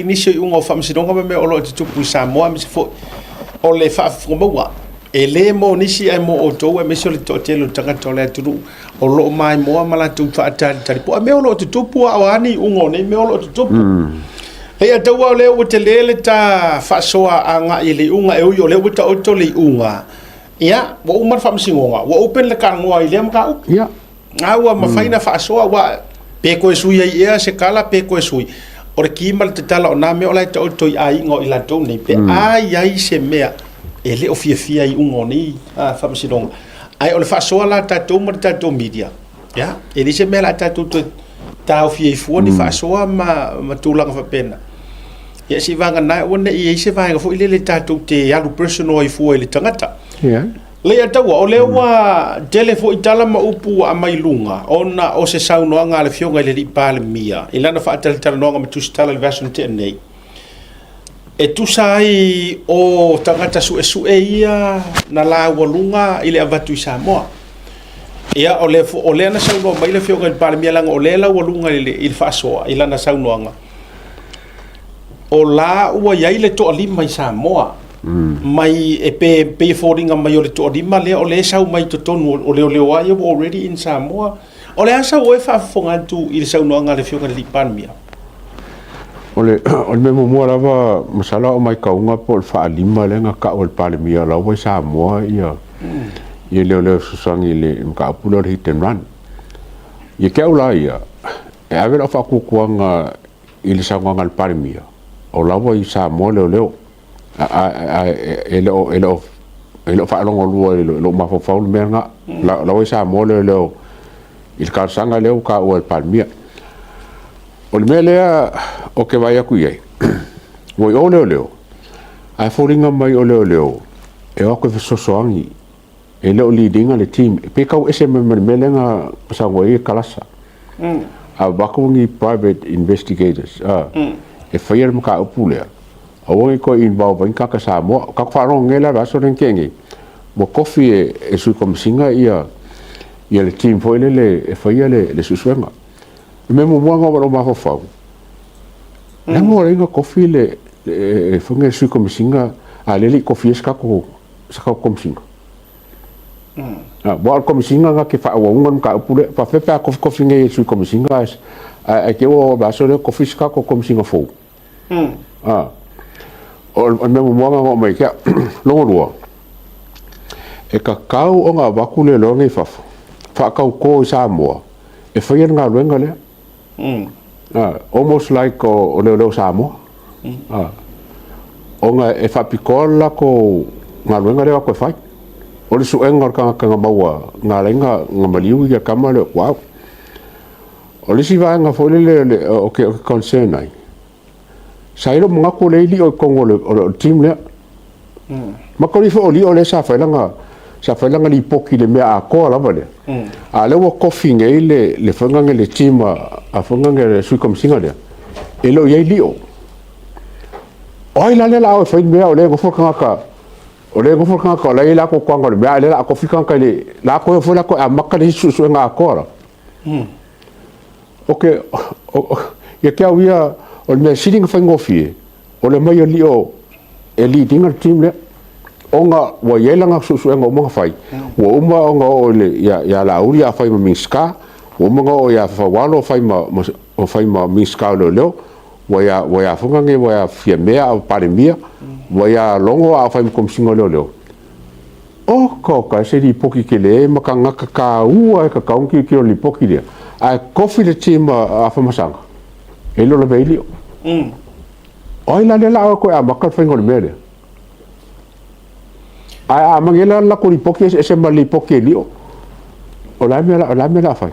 Inisi unga whamsidonga me olo te tupu i Samoa me se fo o le whaafunga e le mo nisi ai mo o tau e mesi o le tōtelo tangata o le aturu o lo mai moa malatu whaatari tari po a me olo te tupu a wani unga ne me olo te tupu hei a tau au leo te lele ta whaasoa a ngā i le unga e ui o leo ta oto le unga ia wa umar whamsingonga wa upen le kangoa i lea mga upi ia awa mawhaina whaasoa wa peko e sui ai ea se kala peko e sui o le kima te tala o nā mea o lai ta oto i ai ngō i la tau nei pe ai ai se mea e le o fia i ungo ni whamsidonga ai o le whaasoa la tatou ma tatou media ya e li se mea la tatou tau fia i fua ni whaasoa ma tūlanga whapena ia si vanga nai wana i se vanga fo i le tatou te alu personal i fua i le tangata le ataua o le wa tele fo i tala ma upu a mai lunga ona o se saunoanga le fionga i le li Palemia i lana whaatala noanga ma tusitala le vasun te nei e tusai o tangata Suesuega ia na la walunga i le avatu i Samoa ia o le ana saunoa mai le fionga i Palemia langa o le la walunga i le whaasoa i lana saunoanga o la ua iai le toa lima i Samoa mai e pe foringa mai o le toa lima le o le sau mai to tonu o leo ai already in Samoa o le asa o e whaafonga tu i le saunoanga le fionga i le Palemia ole me mo lava masala o mai kaunga po fa lima le nga ka o Palemia la o Samoa ia le susangi le ka pulo hit and run ye ke ola ia e ave fa ku kuanga i le saunoanga le Palemia o la o Samoa leo ele fa longo lua lo ma fa fa me nga la o Samoa leo il ka sanga leo ka o Palemia o le mele o ke vai aku ai voi o leo ai foringa mai o leo e o ko sosoangi e leo leadinga le team pe ka o ese mele nga sa ngoi kalasa a bakungi private investigators e fire mka o pulea o ko involve in ka Samoa ka fa ro ngela ba so ren kengi mo kofi e su komisinga ia le team foi le fire le Suesuega me mo mo ngoro ma fa le mo ringa kofi le funge su komisinga a le kofi ska ko komisinga bo komisinga nga ke fa wa ngon ka pule pa fe pa kofi nge su komisinga a ke o ba so le kofi ska ko komisinga fo o me mo mo mai ka longo e ka kau o nga bakule lo ngai fa kau ko Samoa e fa yer nga luenga le almost like o leo Samoa o nga e fa pikola ko nga luenga le ko fai o le suenga ka maua nga lenga nga Maliu ia kamale wow o le si va nga fo le o ke concern ai sairo mga ko le li o kongo o team le ma ko li fo li o le sa fa langa li poki le mea ko la vale a le wo coffee nge le fonga nge le team a fonga nge le sui komisinga le e lo ye li o oi la le la o fa mea o le go fo ka la ko kwanga le mea le la ko fika ka le la ko fo la ko a makka le su nga ko la okay ye ka wia o me sitting fa ngofie o le mai li o e leading al team le onga wa yelanga Suesuega mo fai wa uma onga o le ya la uri a fai ma miska wa uma o ya fa walo fai ma miska lo wa ya funga nge wa ya fia mea a Palemia wa ya longo a fai kom singo lo o ko ka se di poki ke le ma ka ngaka ka ua ka kaunki ki li poki le a coffee le team a fa masanga e lo le beilio oi la ko a makal fai ngol mele a mangela la ko li poki se mali poki lio o la me fai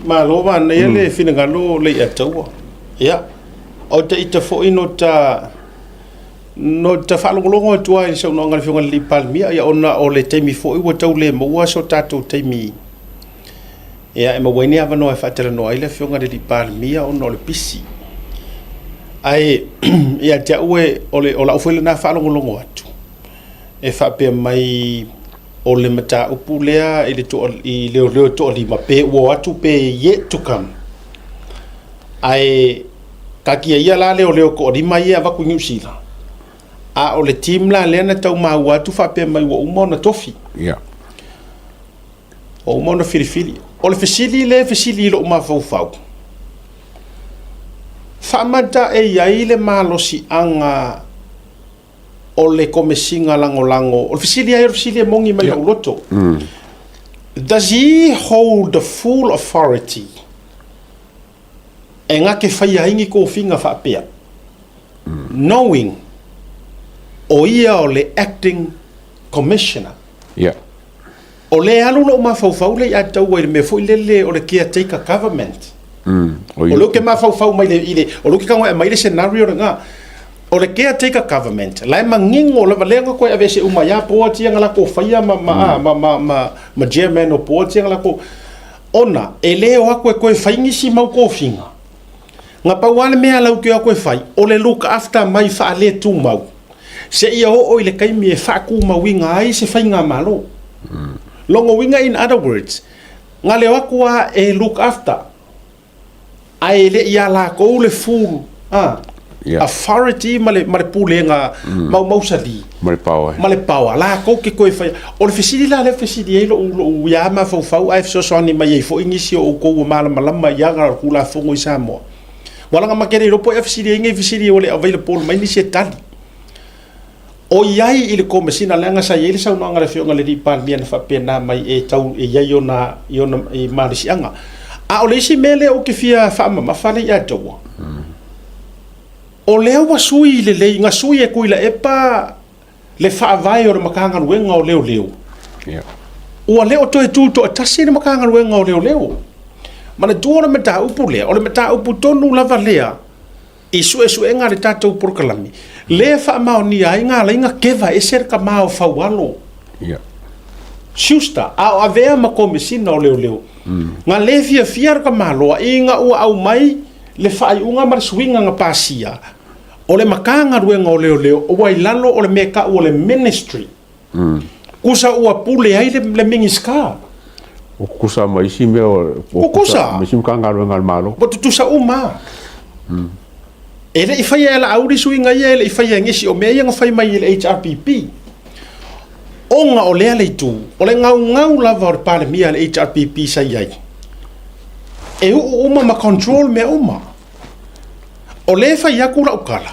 ma lo va ne le finanga lo le ataua ia o te ita fo ino ta no ta falongolongo tua i so no ngal fionga li Palemia ia ona o le temi fo i wa tau le mo so tatu temi ia e mawene ava no e fatela no ai le fionga le Palemia ona le pisi ai ia te ue o la ofele na falongolongo atu e fa pe mai o le mata upulea i le to li ma pe wo atu pe yet to come ai ka kia ia la leo ko di mai ia vaku New Zealand a o le team la le na tau mau atu fa pe mai wo mo na tofi ya o mo na fili o le fesili lo ma fau fa mata e ia ile malosi anga o le komesinga lango o fesili mongi mai o loto does he hold the full authority e nga ke fai aingi ko finga fa pea knowing o ia o le acting commissioner ya o le alu lo ma fau le atau e me foi le o le caretaker government o lo ke ma fau mai le ile o lo ke kanga mai le scenario nga o le caretaker government lai mangingo le valenga ko ave se uma ya po tia ngala ko faia ma chairman o po tia ngala ko ona ele o ko ko faingi si mau ko finga nga pa wale me ala ko ko fai o le look after mai fa le tu mau se ia o ile kai me fa ku ma winga ai se fainga malo longo winga in other words nga le ko e look after ai le ia la ko le full authority male pulenga mau sali male power la ko ke ko fai o le fisili la le fisili lo ya ma fau ai so ni mai fo inisi o ko malama ya ga ku la fo ngoi samo wala nga makere ro po fisili o le available mai ni se tali o yai ile ko mesina langa sa yele sa no ngale fio ngale di Palemia fa pena mai e tau e yona e marisianga a o le si mele o ke fia fa ma fale ya to o leo wa sui le nga sui e kuila e pa le fa vai o makanga wenga o leo o leo to e tuto tasi le makanga wenga o leo mana tuora meta upu le o le meta upu tonu lava lea i suesuega le tatou porokalami le faamaoni ai galainga keva e ser ka mao faualo siusta a avea ma komesina o leo nga le fia ka maloa inga ua au mai le faaiʻuga ma le suiga ga pasia o le makanga ruenga o leo o wai lalo o le meka o le ministry kusa ua pule ai le mingiska o kusa mai si me o kusa mai si makanga ruenga malo bo tusa uma ele i fai ela auri suinga ia ele i fai ngesi o mea nga fai mai ele HRPP onga o lea le tu o le ngau lava o le Palemia le HRPP sai ai e uma ma control me uma o le fai aku la ukala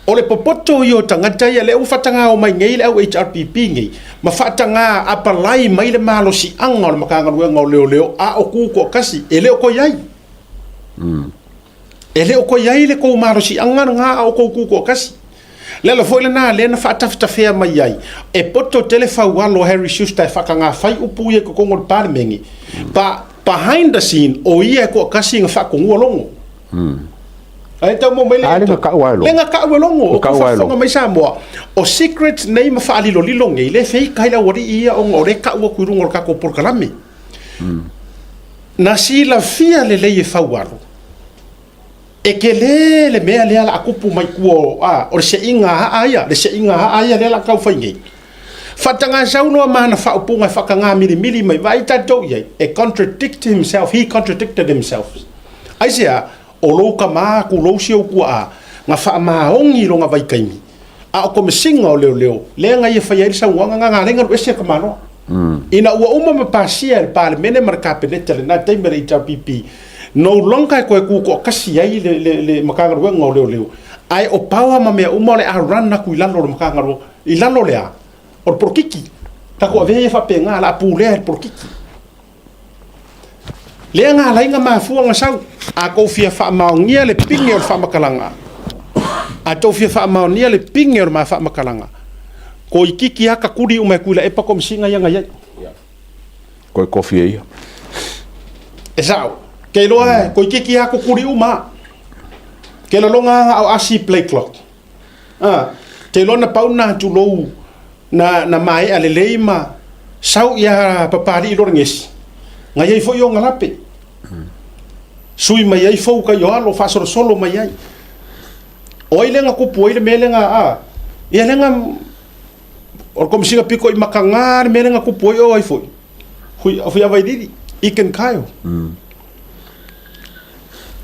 o le popoto i o tangata ia le ufatanga o mai ngei le au HRPP ngei ma fatanga apalai mai le malo si anga o le makanga ruenga o leo a o kuko kasi ele o ko iai ele o ko iai le ko malo si anga nga o ko kuko kasi le la foi le na le na fatafia mai iai e poto telefaualo Harry Schuster fakanga fai upu ia ko ngol Palemia pa behind the scene o ia ko kasi nga fa ko ngolongo ai tau mo mele ale ka walo le nga ka walo o ka fa mai sa mo o secret name fa ali lo lilong e le fei kai la wori ia o ngore ka o ku rungo ka ko por kalami na si la fia le le fa walo e ke le mea le ala akupu mai ku o se inga aia le la ka fa ngi fatanga sauno mana fa upunga fa kanga mili mai vai ta do ye e contradicted himself aisia o lo ka ma ku lo si o ku a nga fa ma ongi lo nga vai kaimi a o ko me singa o leo le nga ye fa ye sa wanga nga lenga o se ka mano ina ua uma ma pasia Palemia marka penete le na tembe le HRPP no longa ko ku ko kasi ai le makanga ruenga o leo ai o pawa ma me uma le a run na ku ilalo makanga ro ilalo le a o porkiki ta ko ave fa penga la pule porkiki le nga la inga ma fu nga sau a ko fia fa maungia le pinge o fa makalanga a to fia fa maungia le pinge o ma fa makalanga ko ikiki aka kuri uma kuila e pa ko msinga yanga ya ko kofia ia esau ke lo ko ikiki aka kuri uma ke lo longa au asi play clock te lo na pauna tu lo na mai ale leima sau ya papari lo ngesi nga yai fo yo ngalape sui mai ai fo ka yo alo fa solo mai ai o ile nga ku poile melenga ia lenga or kom singa piko i makangar melenga ku poi o ai foi hui vai didi iken kaio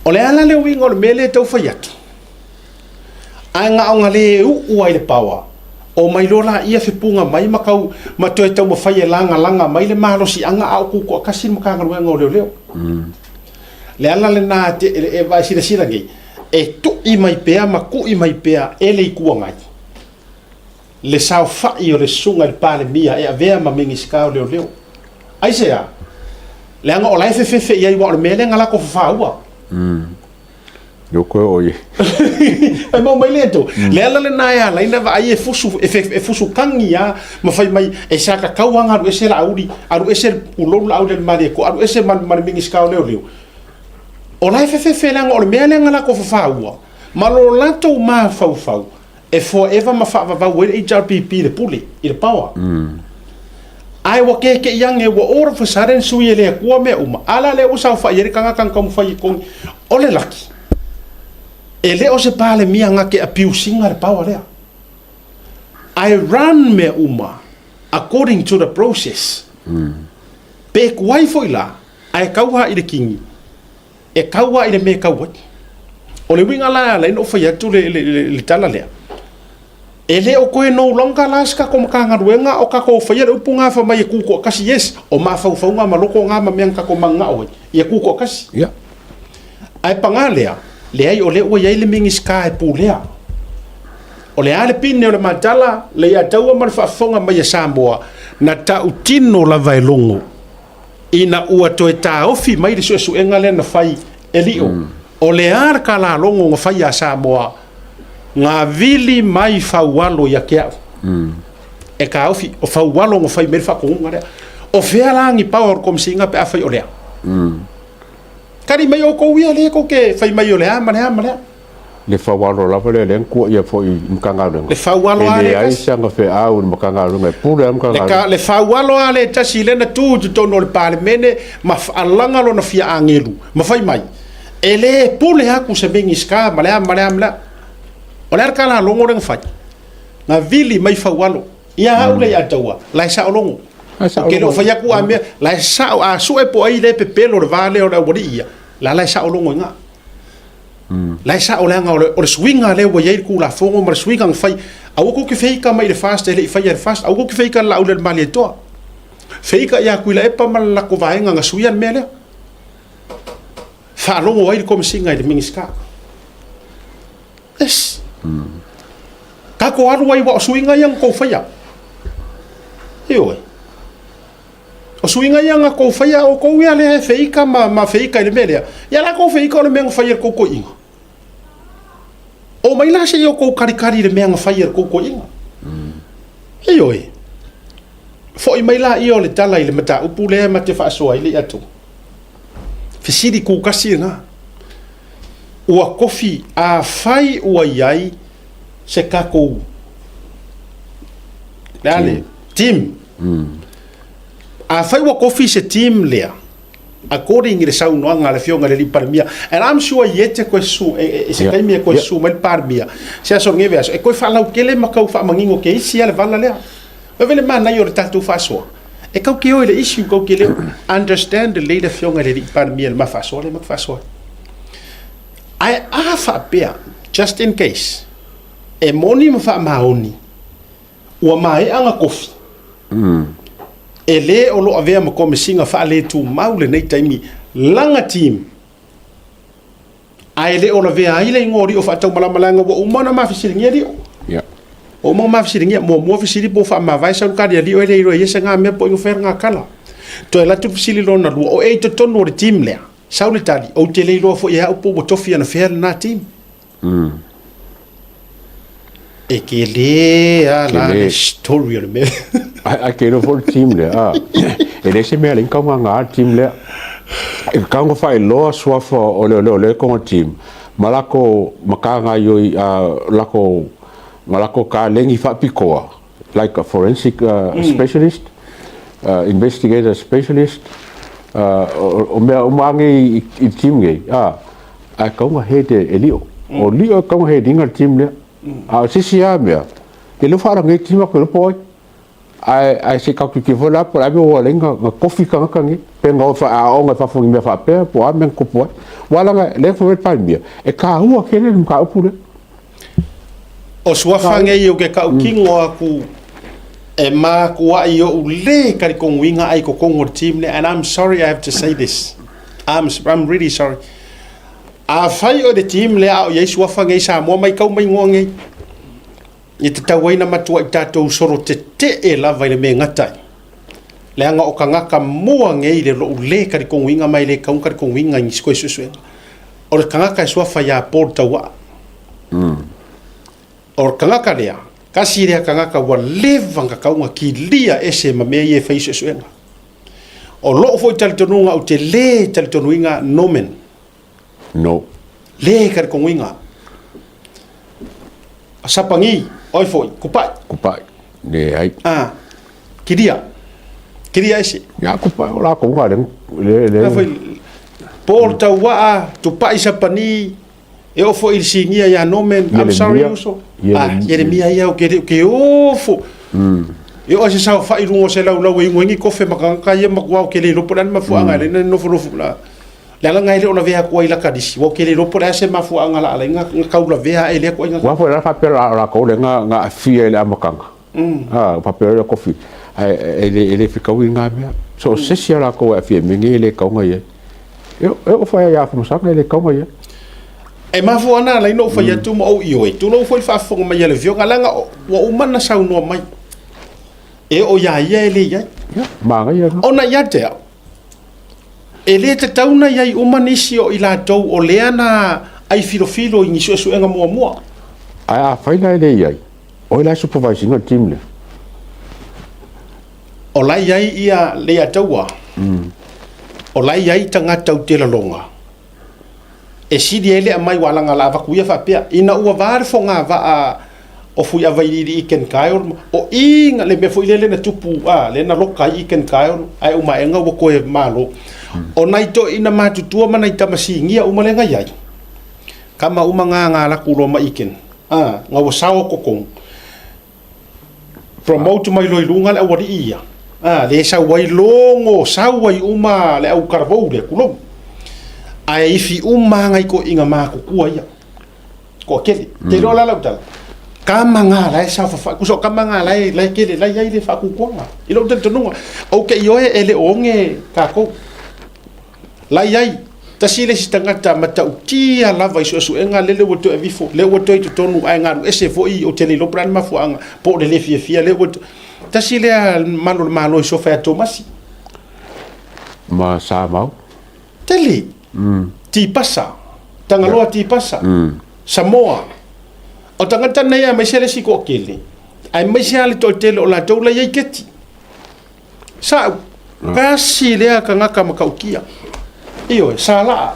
O le ala le winga o le mele tau fai atu. Ai ngā o ngā le ua i le pawa. O mai lola ia whipunga mai makau matoe tau mawhai e langa mai le mahalosi anga au kuko kasi makanga ngā o leo. Le ala le nā te e vai sira ngei. E tu i mai pea maku i mai pea e le ikua ngai. Le sao fai o le sunga le Palemia e avea ma mingi ska o leo. Ai sea. Le anga o lai fefe ia i wa o le mele ngala ko whaua. Yo koe oye. Ai mau mai leto. Le ala le naia la ina va ai e fusu kangi ya ma fai mai e saka kauanga aru ese la auri aru ese ulolu la auri mari ko aru ese man mingi ska o leo. O lai fefe langa o le mele ngala ko whaua. Ma lo lato ma fau. E forever ma fa va we HRPP le puli i le power. Ai wa ke yang e wa ora fa saren sui le ko me uma ala le usa fa yeri kanga kan kom fa yikon ole laki. E le o se Palemia nga ke apiu singa le power le. I run me uma according to the process. Pe kwai foi la ai kauha i le kingi. E kauha i le me kauwa. O le winga la no fa yatu le tala le. Ele o koe no longa laska ko makanga ruenga o ka ko faia upunga fa mai ku ko kasi yes o ma fa nga maloko nga ma mianga ko manga o ia ku ko kasi ya ai pangalea le ai o le o ia le mingi ska e pulea o le ale pin o le matala le ia tau ma fa fonga mai Samoa na ta utino la vai longo ina ua to ta ofi mai le Suesuega le na fai elio o le ar kala longo nga fai a Samoa ngā vili mai faualo ia kia. E ka ofi, o faualo ngā fai meri whakunga rea. O whea langi power kom singa pe a fai o lea. Kari mai o kou ia lea kou ke fai mai o lea, manea. Le faualo lava le kua ia fo i mkanga runga. Le faualo a le ai sanga fe au i mkanga runga. Pura mkanga runga. Le faualo a le tasi lena tu tono le Palemene ma alanga lo na fia angelu. Ma fai mai. E le pule haku se mingi ska, malea. O le kala longo reng fai. Na vili mai faualo. Ia au le ataua. Lai sa longo. Ke lo fai aku ame lai sa a su e po ai le pepelo le vale o le wori ia. Lai sa longo nga. Lai sa o le nga o le swinga le wo ye ku la fongo ma swinga fai. Au ko ke fei ka mai le fast le fai le fast. Au ko ke fei ka la o le mali to. Fei ka ia ku la e pa mal la ko vaenga nga suian mele. Fa longo ai ko singa i mingiska. Yes. Kako aru ai wa suinga yang ko faya. Ioi. O suinga yang ko faya o ko ia le feika ma feika le media. Ya la ko feika le menga faya ko inga. O mai la se yo ko kari le menga faya ko inga. Ioi. Fo i mai la io le tala ile mata upu le mate fa so ai le atu. Fisiri ku kasi nga. Ua kofi a fai ua iai se kako dale team a fai ua kofi se team lea according to the sound nga le fionga le Palemia and I'm sure yete ko su se kai me ko su mal Palemia se so ngeve e ko fa lau kele makau fa mangingo ke isi ale vala lea e vele man na yo tatu fa so e kau ke o le issue ko ke le understand the leader fionga le Palemia ma fa so le ma fa so ai afa pea just in case e moni ma fa maoni ua mai anga kofi e le o lo avea ma kome singa fa le tu maule nei taimi langa team ai le o la vea ai le ngori o fa tau malamalanga wa umana ma fisiringia dio o ma fisiringia mo fisiri po fa ma vai sa ka dia dio ele iro yesa nga me po infer nga kala to la tu fisili lo na lu o e to tono de team le saule tali o te le lo fo ia o po tofia na fer na team e ke le ala le story le me a ke no for team le e le se me le ka nga team le e ka ngo fai lo so fo o le ko team malako makanga yo malako ka lengi fa pikoa like a forensic specialist investigator specialist o me o mangi i team ge a ka ngo he te elio o lio ka ngo he dinga team le a sisia me e lo fara ngai team ko lo poi ai se ka ki vola por ai o lenga nga kofi ka ka ngi pe nga fa a o nga fa fu me fa pe po a men ko po wala nga le fo Palemia e ka hua ke le ka upure o sua fange yo ke ka kingo aku e ma ku ai o le ka ko winga ai ko ngor team le, and I'm sorry I have to say this. I'm really sorry. A fai o de team le a ye sua fange sa mo mai kau mai ngonge i te tauaina matua i tātou soro te e lava i le me ngatai. Le anga o ka ngaka mua ngei le lo le kari konguinga mai le kaung kari konguinga i Suesuega. O le ka ngaka e sua whai a pōr taua. O le ka ngaka lea, kasi rea ka ngaka wa levanga kaunga ki lia ese ma mea i e whai Suesuega. O lo fo i talitonunga o te le talitonuinga nomen. no Le kari konguinga. A sapangi, oi foi, kupai. ne ai Kiria ese. ya kupai la ko ga Na foi por taua tu pai sapani e o foi singia ya nomen. I'm sorry also. Jeremia ia o ke ofo. E o se sa fa i lungo se lau e ngi kofe makanga ia makwa ke le loporan mafuanga le no fo la. La ngai le ona vea ko ila kadisi wo ke le lopora se mafuanga la nga kaula vea ele ko nga. wa fo la fa pe la ko le nga afia le amakanga papel kofi ele fica winga me so se sia la ko afia mingi le ko nga ye eu fa ya fa sa le ko nga ye e ma fo ana la no fa ya tu mo io e tu no fo fa fo ma ya le vio nga nga wa umana sa no mai e o ya ye le ya ma nga ye ona ya te ele te tauna ya umanisi o ila tou o leana ai filofilo i Suesuega mo ai fa ina le ye o la supervising o team le o lai ai ia le ataua o lai ai tanga tau te la longa e sidi ele mai wala nga lava kuia fa pia ina ua var fonga va o fui avai i ken kaio o inga le me foi le na tupu le na loka i ken kaio ai uma enga wo ko e malo o nai to ina matutua mana i tamasingia uma le ngai ai kama uma nga la kulo ma iken nga wo sawo kokong promote mai loi lunga le wari ia le sa wai longo sa wai uma le au karbo le kulo ai fi uma ngai ko inga ma ko kua ia ko kele te lo la la tal kama nga la sa fa ku so kama nga la kele la ia le fa ku ko i lo te tonunga o ke yo ele onge ka ko la ia ta sile si tangata mata utia lava i Suesuega le woto e vifo le woto i tonu ai ngaru ese fo i o tele lo plan mafuanga po le fia le woto ta sile malo so fa tomasi ma sa mau tele ti pasa tangaloa ti pasa Samoa o tangata nei a mai sele si ko kele ai mai sele to tele o la tola ye keti sa kasi le ka ngaka makaukia iyo sala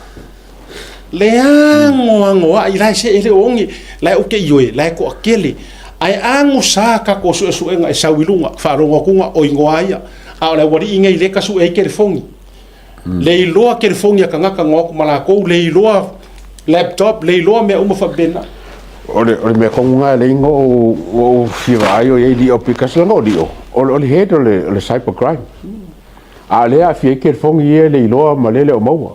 leango ango ai lai se ele ongi lai o ke iyo lai ko akele ai ango sa ka ko Suesuega e sawilunga fa rongo kunga o ingoaia a le wari inga ile ka su e ke fongi le loa ke fongi ka ngaka ngok mala ko le loa laptop le loa me uma fa bena ole me ko nga le ngo o fiwa yo ye di opikas la no dio ole head ole cybercrime ale a fie ke fongi le loa malele o maua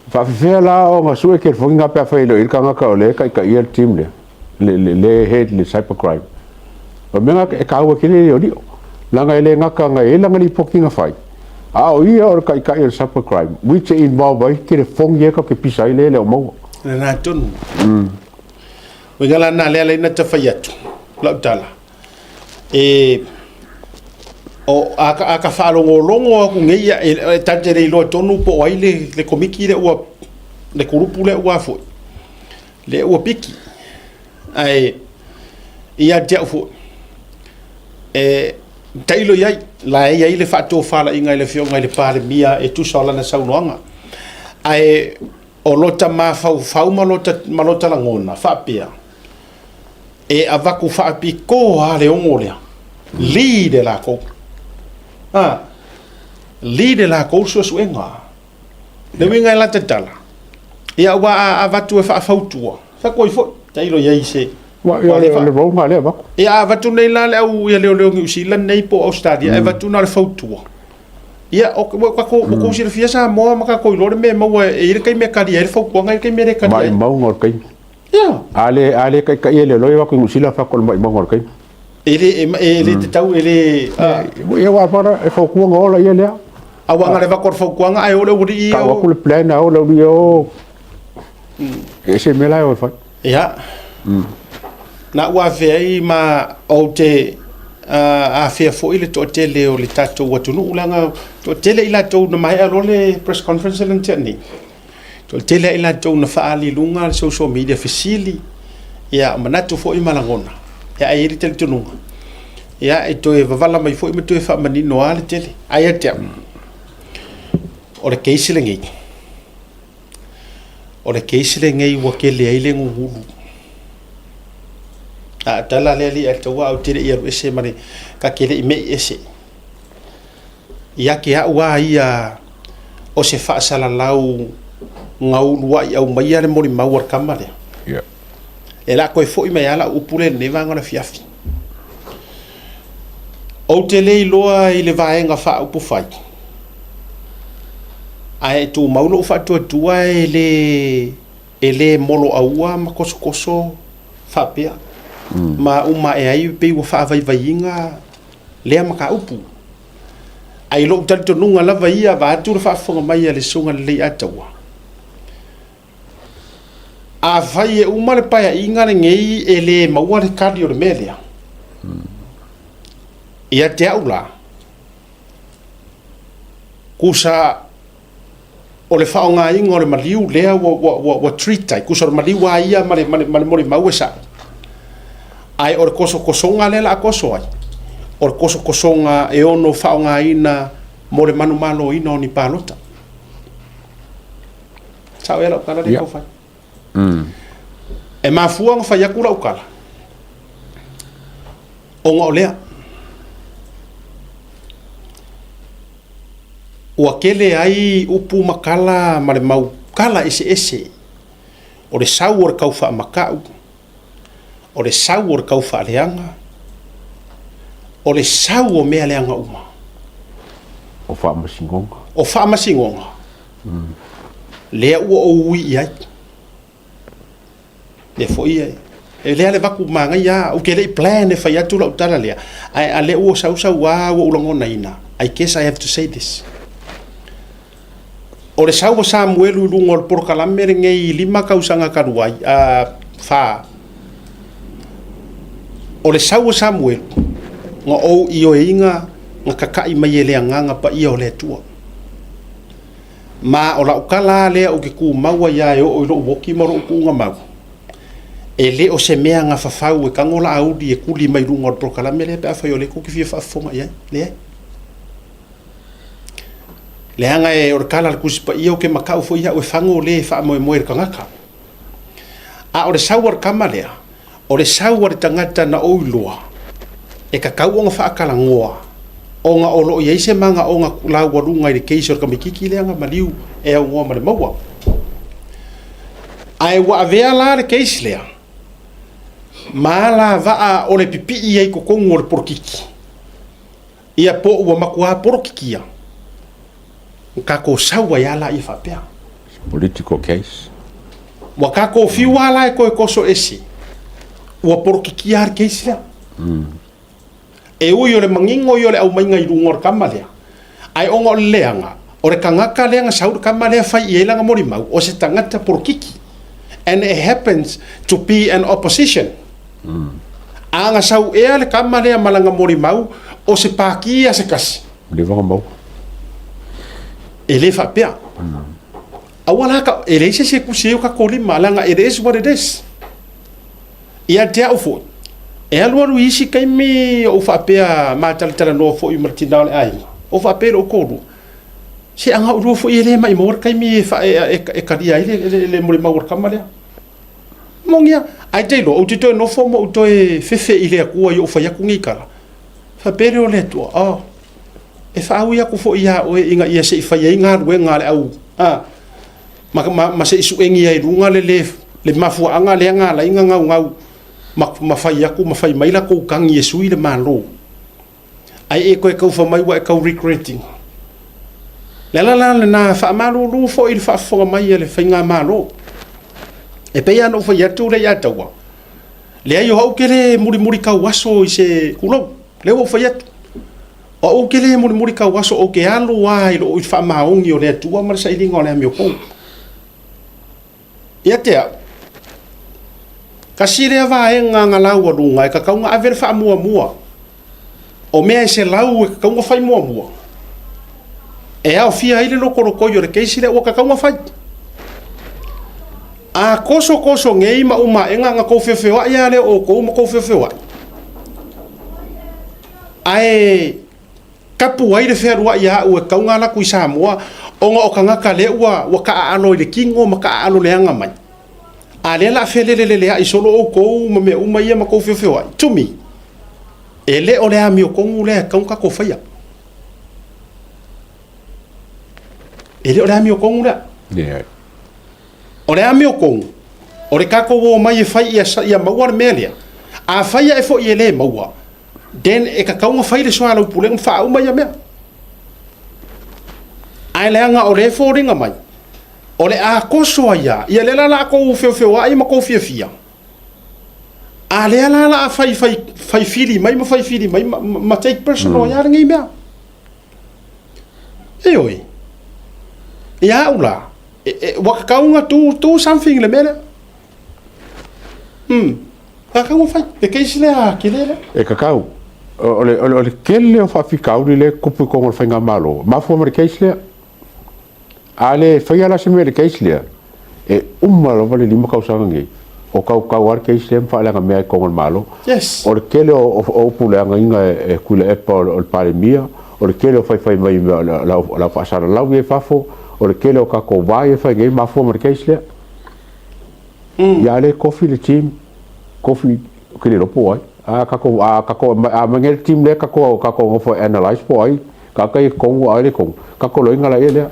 fa fe la o nga su ke fongi nga pa fa lo ka nga ka ole ka ia team le head le cybercrime o menga e ka wa ke le dio langa ele nga ka nga langa li pokinga fai o ia o ka ia cybercrime which involve ke fongi ka ke pisa ile le o maua na tonu wegala na le na te faiatu la tala o aka whaalongo longo aku ngeia e tantere ilo tonu po ai le komiki le ua le kurupu le ua fo le ua piki ai ia te fo tailo iai la iai le whaato whala inga le fionga le Palemia e tu sola na saunoanga ai o lota mafau malota langona whapea e avaku whaapiko a le ongolea li de la kou Leader la ko Suesuega le winga la tala ia wa avatu e fa fautua fa ko fo tailo ia se wa le ro ma le ba ia va tu nei la le au ia le New Zealand nei po Australia e va tu na le fautua ia o ko si fia sa mo ma ka ko lo me mo e kai me ka dia fo ko ngai kai me ka mai mau ngor kai ia ale kai ele lo wa ko sila fa ko mai mau ngor kai ele te tau ele ia wa para e fo ko ngol ele awa ngale va ko fo ko ngai o le uri ka wa ko le plan o le uri o ese me la o fa ia na wa vei ma o te Afea fo ile to tele o le tato watu no ulanga to tele ila to na mai alo le press conference le nteni to tele ila to na faali lunga social media facili ya manatu fo i malangona ya ai ri tele tunu ya e to e vala mai fo i to e fa mani no ale tele ai te o le keisi le ngai o le keisi le ngai wa ke le ai le ngulu tala le ali to wa tire ia ese mane ka kele me ese ia ke wa ia o se fa sala lau ngau wa ia mai ale mori mawar kamale ya ela ko fo i mai ala upule ne vanga na fiafi o tele loa i le vaenga fa upu fai ai tu maulo fa tu tua ele molo aua ma koso fa pia ma uma e ai pe wo fa vai inga le ma ka upu ai lo tanto nunga la vai va tu fa fo mai le sunga le atawa a vai e uma le pa inga le ngei ele ma wa le cardio de melia ia te aula kusa o le fa nga inga o le Maliu le wa treat tai kusa o Maliu wa ia ma le mori mauesa ai or kosonga le la koso ai or kosonga e ono faunga ina more manu malo ina ni palota sao ela kala de ko fa e ma fuang fa yakula ukala onga olea o kele ai upu makala male mau kala ese o le saur kau fa makau o le sau o kau whaaleanga, o le sau o mea leanga uma. O whaamasingonga. O whaamasingonga. Lea ua o ui iai. Le fo iai. E lea le vaku manga ia, uke le plan e whai atu lau tala lea. A le ua sau wa ua ulangona ina. I guess I have to say this. O le sau o Samuelu lungo o porokalamere ngei 5 kausanga karuai, wha. O le sau o Samuel nga o io e inga nga kakai mai ele nganga pa ia o le tua ma o la ukala le o ke ku maua ia e o lo woki maro ku nga mau e le o se mea nga fafau e kangola audi e kuli mai runga o prokala mele pe afa yo le ku ki fia fafonga ia le anga e o kala ku pa ia o ke makau fo ia o fango le fa mo mo ka ngaka a o le sau o kamalea o le sau o le tangata na oiloa e ka kau o ngā whaakalangoa o ngā olo i eise manga o ngā lau warunga i le keisor ka mikiki leanga Maliu e au ngoa ma le maua ai wa avea la le keisi lea ma la vaa o le pipi i ei kokongo o le porokiki ia po ua makua porokikia ka ko saua ia la i whapea political case wa ka ko fiwa la e koe koso esi ua porokiki ar keisila e ui o le mangingo i o le au mainga i rungor kamalea ai ongo leanga o le kangaka leanga saur kamalea fai i elanga mori mau o se tangata porokiki and it happens to be an opposition anga sau ea le kamalea malanga mori mau o se paki a se kasi le vanga mau e le whapea awala ka e le se kuseo ka koli malanga it is what it is ia te au fo e alua isi kai me o whapea mātalitara no fo i martina le ai o whapea o koru se anga uru fo i le mai mawar kai me e karia i le mori mawar kamalea mongia ai teilo o tito no fo mo uto e fefe i le akua i o whaiaku ngikara whapea o le tua e whaau ia ku fo ia o inga ia se i whaia inga rue ngā le au ma se isu engi ai runga le mafuanga le ngā la inga ngau mafai aku mafai mai la ko kangi e sui le malo ai e ko e kau fa mai wa e kau regretting la na fa malo lu fo il fa fo mai le fainga malo e pe ya no fa ya tu le ya tawa le ai ho ke le muri ka waso i se kulo le ho fa ya o ke le muri ka waso o ke alu wa i lo i fa maongi o le tua mar sa i linga o le mi ko ia te kasire va e nga lau o lunga e ka kaunga aver fa mua o mea se lau e ka kaunga fai mua e au fia ile lo korokoyo re keisi le o ka kaunga fai a koso ngei ma uma e nga ko fefewa ia le o ko uma ko fefewa ai kapu ai le ferua ia o ka nga la ku Samoa o nga o ka nga ka le wa ka alo le kingo ma ka alo le anga mai ale la felele ai solo o ko ma me uma ia ma ko fefewa to me ele o le ami o ko ngule ka ka ko faia ele o le ami o ko ngule yeah o le ami o ko o le ka ko wo mai fai ia mawar melia a faia e fo ele mawa den e ka kaunga fai le soala upuleng fa uma ia mea ai leanga o le foringa mai o le a koso ia le la ko fefeo ai ma ko fia a le la fai fili mai ma take personal ia ngi mea e oi ia ula wa ka kaunga tu something le mea ka kaunga fai e keisile a kelele e kakau ole kele o fa fikau le kupu ko ngol fainga malo ma fo mer keisle ale fai ala se mer keisle e umalo vale lima kausanga ngi o kau war keisle fa ala me ko ngol malo yes o kele o pulanga inga e kula e pa o Palemia o kele o fai mai la fa sara la we fafo o kele o ka ko vai fai ngi ma fo mer keisle ya le coffee le team coffee kele lo po kako mangel team le kako for analyze po ai kai kongo ai le kong kako lo ingala ele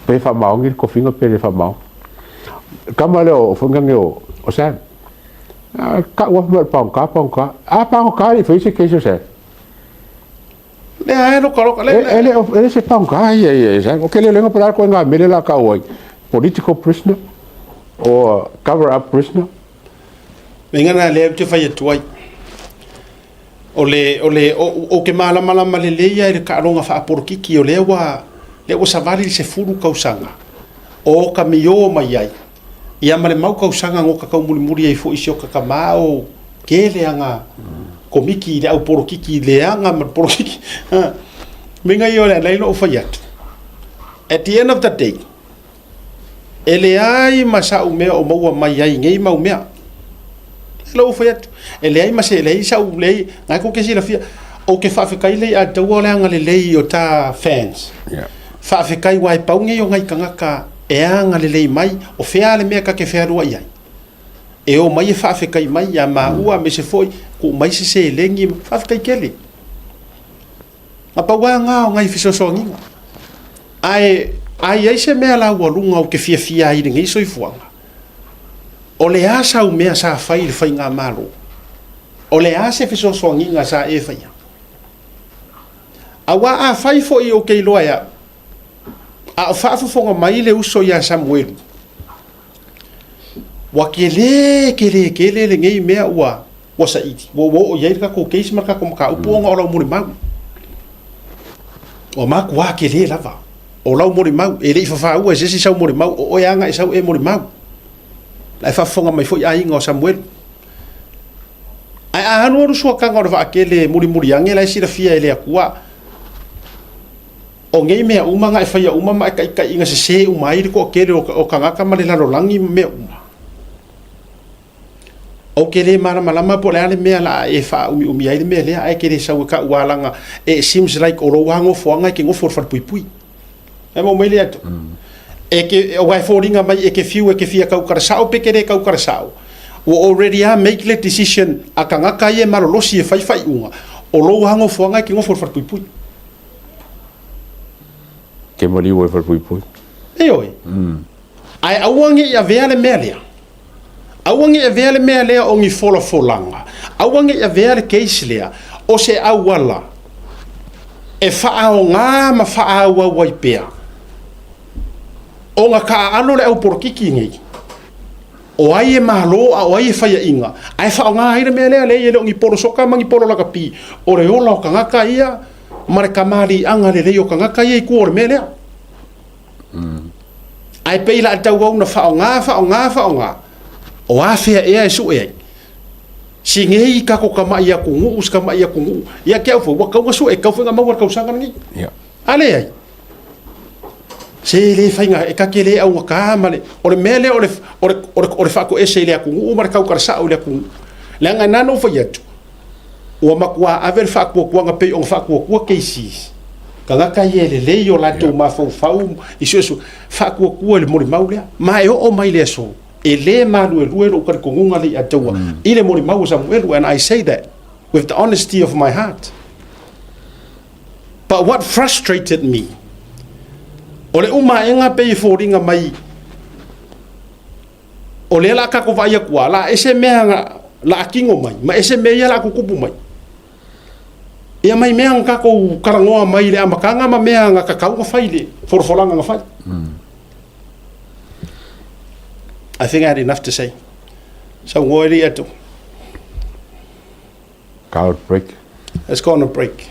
pe fa mau ngir ko finga pe fa mau kamale o fungange o sa ka wa mer pang ka le fese ke se le ai lo kolo ele se pang ka ye sa o ke le lenga para ko nga mele la ka oi political prisoner or cover up prisoner ngana le te fa ye tuai o ke mala le ia i ka ronga fa porkiki o le wa savali se furu kausanga o ka mio mai ai ia male mau kausanga ngo ka muri ai fo isio ka mao ke le anga komiki le au porkiki le anga ma porkiki minga yo le lo fa yat at the end of the day ele ai masa ume o mau mai ai ngei mau mea lo faiat ele ai mase ele sa u le ngai ko ke si la fia o ke fa kai le a tau le anga le o ta fans yeah fa kai wai pau ngai o ngai kanga ka e anga le mai o fea le me ka ke fea rua ia e o mai fa kai mai ya ma ua me se foi ko mai se lengi fa kai kele apa wa nga ngai fiso so ngi ai se me la wa lunga o ke fia ai ngai so i fuanga o le asa o mea sa fai ngā malo o le asa fiso soanginga sa e fai a wa a fai fo i o kei loa ia a o whaafafonga mai le uso ia Samuel wa kele le ngei mea ua sa iti wo iai ka ko keisi marka ko maka upuonga o lau muri mau o maku wa kele lava o lau muri mau e le i fafa ua sesi sau muri mau o anga e sau e muri mau ai fa fonga mai foi ai ngo Samuel ai anu ru so ka ngor va akele muri ange lai sira fia ele akua o ngei me uma ngai fa ya uma mai kai inga se uma ai ko kele o kanga ka male la langi me uma o kele malama po le me la e fa umi ai me le ai kele sa ka walanga it seems like o ro wango fo ngai ki ngo for pui e mo me le ato e ke o vai foringa mai e ke fia kau karasao pe kere kau karasao o already a make the decision a kanga kai e marolosi e fai unga o lo hango fuanga ki ngo for pui ke Maliu e for pui e oi ai awangi ya veale melia Awangi e vea le mea lea o ngi folanga. Awangi e vea le keisi lea o se awala. E whaao ngā ma whaao wai pea. O ngā ka alo le au porokiki ngai. O ai e malo, o ai e whaia inga. Ai whao ngā haere mea lea lea o ngi poro soka mangi poro laka pi. O re ola o ka ngaka ia, mare kamari anga le rei o ka ngaka ia i kua o re mea lea. Ai peila a tau au na whao ngā. O Afea ea e su e ai. Si ngei kako kama ia kungu, uskama ia kungu. Ia kia ufu, wakau ngasu e kauwhenga mawar kau sanga ngi. Ale ai. Se le whainga e kake le au waka male. Ore mele ore whako e se le a kungu, umare kau karasa au le a kungu. Le ngai nano whai atu. Ua makua aver whakua kuanga pei o whakua kua keisi. Ka ngaka ie le lei o lato mafau fau. Isu esu, whakua kua le mori maulea. Mai o mai le so. E le malu e ruero ukari kongunga li ataua. I le mori mau Samuelu, and I say that with the honesty of my heart. But what frustrated me, o le uma enga pe i fōringa mai, o le la kako vai akua, la ese mea la akingo mai, ma ese mea la kukupu mai. Ia mai mea kako karangoa mai le amakanga ma mea nga kakau nga whai le, forfolanga nga whai. I think I had enough to say. So ngoi atu. Break. Let's go on a break.